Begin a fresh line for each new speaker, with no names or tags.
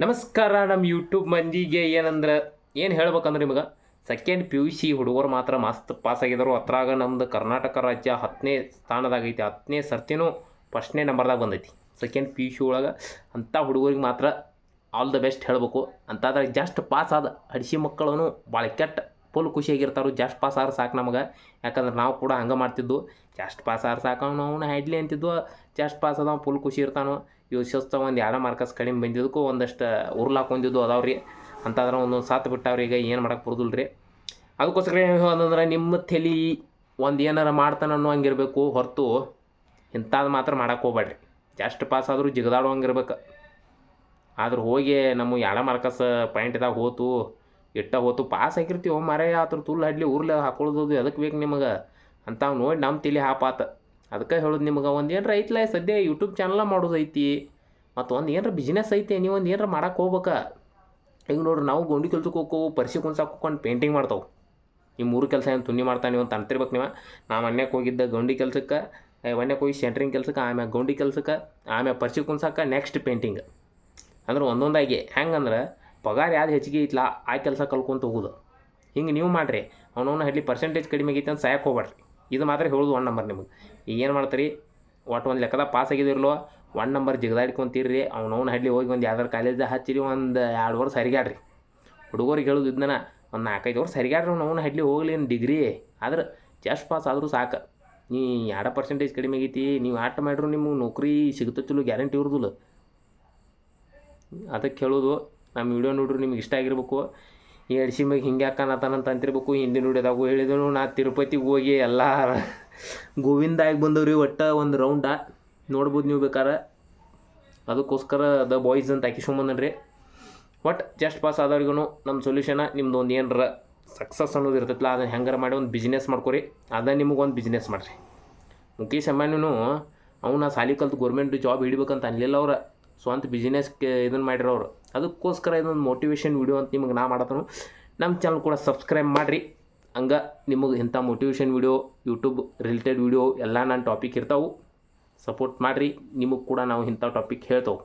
ನಮಸ್ಕಾರ. ನಮ್ಮ ಯೂಟ್ಯೂಬ್ ಮಂದಿಗೆ ಏನಂದ್ರೆ ಏನು ಹೇಳ್ಬೇಕಂದ್ರೆ ನಿಮಗೆ ಸೆಕೆಂಡ್ ಪಿ ಯು ಸಿ ಹುಡುಗರು ಮಾತ್ರ ಮಸ್ತ್ ಪಾಸ್ ಆಗಿದ್ರು. ಅದ್ರಾಗ ನಮ್ಮದು ಕರ್ನಾಟಕ ರಾಜ್ಯ 10ನೇ ಸ್ಥಾನದಾಗೈತಿ. 10ನೇ ಸರ್ತಿನೂ ಫಸ್ಟ್ನೇ ನಂಬರ್ದಾಗ ಬಂದೈತಿ ಸೆಕೆಂಡ್ ಪಿ ಯು ಸಿ ಒಳಗೆ. ಅಂಥ ಹುಡುಗರಿಗೆ ಮಾತ್ರ ಆಲ್ ದ ಬೆಸ್ಟ್ ಹೇಳಬೇಕು. ಅಂಥದ್ರಾಗ ಜಸ್ಟ್ ಪಾಸ್ ಆದ ಹಡಿಸಿ ಮಕ್ಕಳು ಭಾಳ ಕೆಟ್ಟ ಫುಲ್ ಖುಷಿಯಾಗಿರ್ತಾರೆ. ಜಸ್ಟ್ ಪಾಸ್ ಆದ್ರೆ ಸಾಕು ನಮಗೆ. ಯಾಕಂದ್ರೆ ನಾವು ಕೂಡ ಹಂಗೆ ಮಾಡ್ತಿದ್ದು. ಜಸ್ಟ್ ಪಾಸ್ ಆದ್ರೆ ಸಾಕು ನಾವು ಹ್ಯಾಡ್ಲಿ ಅಂತಿದ್ವು. ಜಸ್ಟ್ ಪಾಸ್ ಅದ ಫುಲ್ ಖುಷಿ ಇರ್ತಾನೋ. ಯೋಚಿಸ್ತಾ ಒಂದು ಎರಡು ಮಾರ್ಕಸ್ ಕಡಿಮೆ ಬಂದಿದ್ದಕ್ಕೂ ಒಂದಷ್ಟು ಉರ್ಲಾಕೊಂಡಿದ್ದು ಅದಾವ್ರಿ. ಅಂತಾದ್ರೆ ಒಂದೊಂದು ಸಾತ್ ಬಿಟ್ಟಾವ್ರಿ. ಈಗ ಏನು ಮಾಡಕ್ಕೆ ಬರೋದಿಲ್ಲ ರೀ. ಅದಕ್ಕೋಸ್ಕರ ಏನಂದ್ರೆ ನಿಮ್ಮ ತಲೆ ಒಂದು ಏನಾರು ಮಾಡ್ತಾನೆ ಅನ್ನೋ ಹಂಗಿರ್ಬೇಕು ಹೊರತು ಇಂಥದ್ದು ಮಾತ್ರ ಮಾಡಕ್ಕೆ ಹೋಗ್ಬೇಡ್ರಿ. ಜಸ್ಟ್ ಪಾಸ್ ಆದರೂ ಜಿಗದಾಡುವಂಗಿರ್ಬೇಕು. ಆದ್ರೆ ಹೋಗಿ ನಮ್ಮ ಎರಡು ಮಾರ್ಕಸ್ ಪಾಯಿಂಟ್ದಾಗ ಹೋತು ಹೋತು ಪಾಸ್ ಆಗಿರ್ತೀವಿ ಮರೆ ಆತರ ತುಲ್ ಹಡ್ಲಿ ಊರ್ಲೆ ಹಾಕೊಳ್ಳೋದು ಅದಕ್ಕೆ ಬೇಕು ನಿಮಗೆ ಅಂತಾವ್ ನೋಡಿ ನಮ್ಮ ತಲೆ ಹಾಪಾತ. ಅದಕ್ಕೆ ಹೇಳೋದು ನಿಮ್ಗೆ ಒಂದು ಏನರ ಐತ್ಲ ಸದ್ಯ ಯೂಟ್ಯೂಬ್ ಚಾನಲ ಮಾಡೋದು ಐತಿ, ಮತ್ತು ಒಂದು ಏನರ ಬಿಸ್ನೆಸ್ ಐತಿ, ನೀವು ಒಂದು ಏನರ ಮಾಡಕ್ಕೆ ಹೋಗ್ಬೇಕು. ಈಗ ನೋಡ್ರಿ ನಾವು ಗೊಂಡಿ ಕೆಲ್ಸಕ್ಕೆ ಹೋಗ್ಕೋ ಪರಿಸಿ ಕುಣ್ಸಕ್ಕೆ ಹೋಗ್ಕೊಂಡು ಪೇಂಟಿಂಗ್ ಮಾಡ್ತಾವೆ. ಈ ಮೂರು ಕೆಲಸ ಏನು ತುನ್ನಿ ಮಾಡ್ತಾನೆ ನೀವು ಅಂತ ಅಂತಿರ್ಬೇಕು ನೀವು. ನಾ ಮನ್ಯಾಗ ಹೋಗಿದ್ದ ಗೌಂಡಿ ಕೆಲ್ಸಕ್ಕೆ, ಮನ್ಯಾಗ ಹೋಗಿ ಸೆಂಟ್ರಿಂಗ್ ಕೆಲ್ಸಕ್ಕೆ, ಆಮ್ಯಾಗ ಗೌಂಡಿ ಕೆಲ್ಸಕ್ಕೆ, ಆಮ್ಯಾಗ ಪರಿಸಿ ಕುಣ್ಸಕ್ಕೆ, ನೆಕ್ಸ್ಟ್ ಪೇಂಟಿಂಗ್. ಅಂದ್ರೆ ಒಂದೊಂದಾಗಿ ಹೆಂಗಂದ್ರೆ ಪಗಾರ ಯಾವ್ದು ಹೆಚ್ಚಿಗೆ ಐತ್ಲ ಆ ಕೆಲಸ ಕಲ್ಕೊಂತ ಹೋಗೋದು. ಹಿಂಗೆ ನೀವು ಮಾಡಿರಿ. ಅವನವನ್ನ ಹಡ್ಲಿ ಪರ್ಸೆಂಟೇಜ್ ಕಡಿಮೆ ಆಗೈತೆ ಅಂತ ಸಾಯಕ್ಕೆ ಹೋಗ್ಬೇಡ್ರಿ. ಇದು ಮಾತ್ರ ಹೇಳೋದು 1 ನಂಬರ್ ನಿಮಗೆ. ಈಗ ಏನು ಮಾಡ್ತೀರಿ, ಒಟ್ಟು ಒಂದು ಲೆಕ್ಕದಾಗ ಪಾಸ್ ಆಗಿದಿರಲ್ವ 1 ನಂಬರ್ ಜಿಗದಾಡ್ಕೊಂತೀರಿ. ಅವ್ನವ್ನ ಹಡ್ಲಿ ಹೋಗಿ ಒಂದು ಯಾವ್ದಾರು ಕಾಲೇಜ್ದಾಗ ಹಚ್ಚಿರಿ, ಒಂದು 2 ವರ್ಷ ಹರಿಗಾಡ್ರಿ. ಹುಡುಗರಿಗೆ ಹೇಳೋದು ಇದನ್ನ ಒಂದು 4-5 ವರ್ಷ ಹರಿಗಾಡ್ರಿ. ಅವ್ನವ್ನ ಹಡ್ಲಿ ಹೋಗ್ಲಿ ಏನು ಡಿಗ್ರಿ ಆದ್ರೆ ಜಸ್ಟ್ ಪಾಸ್ ಆದರೂ ಸಾಕು. ನೀ 2% ಕಡಿಮೆ ಆಗೈತಿ ನೀವು ಆಟ ಮಾಡಿದ್ರು ನಿಮಗೆ ನೌಕರಿ ಸಿಗುತ್ತೋ ಗ್ಯಾರಂಟಿ ಇರೋದಿಲ್ಲ. ಅದಕ್ಕೆ ಹೇಳೋದು ನಮ್ಮ ವಿಡಿಯೋ ನೋಡ್ರಿ ನಿಮ್ಗೆ ಇಷ್ಟ ಆಗಿರ್ಬೇಕು. ಈ ಅಡ್ಸಿ ಮ್ಯಾಗ ಹಿಂಗೆ ಹಾಕನತ್ತಾನಂತ ಅಂತಿರ್ಬೇಕು. ಹಿಂದಿನ ವಿಡಿಯೋದಾಗೂ ಹೇಳಿದನು ನಾ ತಿರುಪತಿಗೆ ಹೋಗಿ ಎಲ್ಲ ಗೋವಿಂದಾಗಿ ಬಂದವ್ರಿ. ಒಟ್ಟು ಒಂದು ರೌಂಡ ನೋಡ್ಬೋದು ನೀವು ಬೇಕಾರೆ. ಅದಕ್ಕೋಸ್ಕರ ದ ಬಾಯ್ಸ್ ಅಂತ ಹಾಕಿಸ್ಕೊಂಬಂದನ್ರಿ. ಒಟ್ಟು ಜಸ್ಟ್ ಪಾಸ್ ಆದವ್ರಿಗೂ ನಮ್ಮ ಸೊಲ್ಯೂಷನ ನಿಮ್ದು ಒಂದು ಏನರ ಸಕ್ಸಸ್ ಅನ್ನೋದು ಇರ್ತೈತಲ್ಲ, ಅದನ್ನು ಹೆಂಗಾರ ಮಾಡಿ ಒಂದು ಬಿಸ್ನೆಸ್ ಮಾಡ್ಕೊರಿ. ಅದನ್ನು ನಿಮಗೆ ಒಂದು ಬಿಸ್ನೆಸ್ ಮಾಡಿರಿ. ಮುಖೇಶ್ ಅಂಬಾನಿನೂ ಅವನ ಸಾಲಿ ಕಲ್ತು ಗೌರ್ಮೆಂಟ್ ಜಾಬ್ ಹಿಡಿಬೇಕಂತ ಅನ್ಲಿಲ್ಲ ಅವ್ರು. ಸ್ವಂತ ಬಿಸ್ನೆಸ್ಗೆ ಇದನ್ನು ಮಾಡಿರೋರು. ಅದಕ್ಕೋಸ್ಕರ ಇದೊಂದು ಮೋಟಿವೇಶನ್ ವೀಡಿಯೋ ಅಂತ ನಿಮಗೆ ನಾ ಮಾಡತ್ತನು. ನಮ್ಮ ಚಾನಲ್ ಕೂಡ ಸಬ್ಸ್ಕ್ರೈಬ್ ಮಾಡಿರಿ. ಹಂಗೆ ನಿಮಗೆ ಇಂಥ motivation video, YouTube related video ಎಲ್ಲ ನನ್ನ ಟಾಪಿಕ್ ಇರ್ತಾವೆ. ಸಪೋರ್ಟ್ ಮಾಡಿರಿ. ನಿಮಗೆ ಕೂಡ ನಾವು ಇಂಥ ಟಾಪಿಕ್ ಹೇಳ್ತೇವೆ.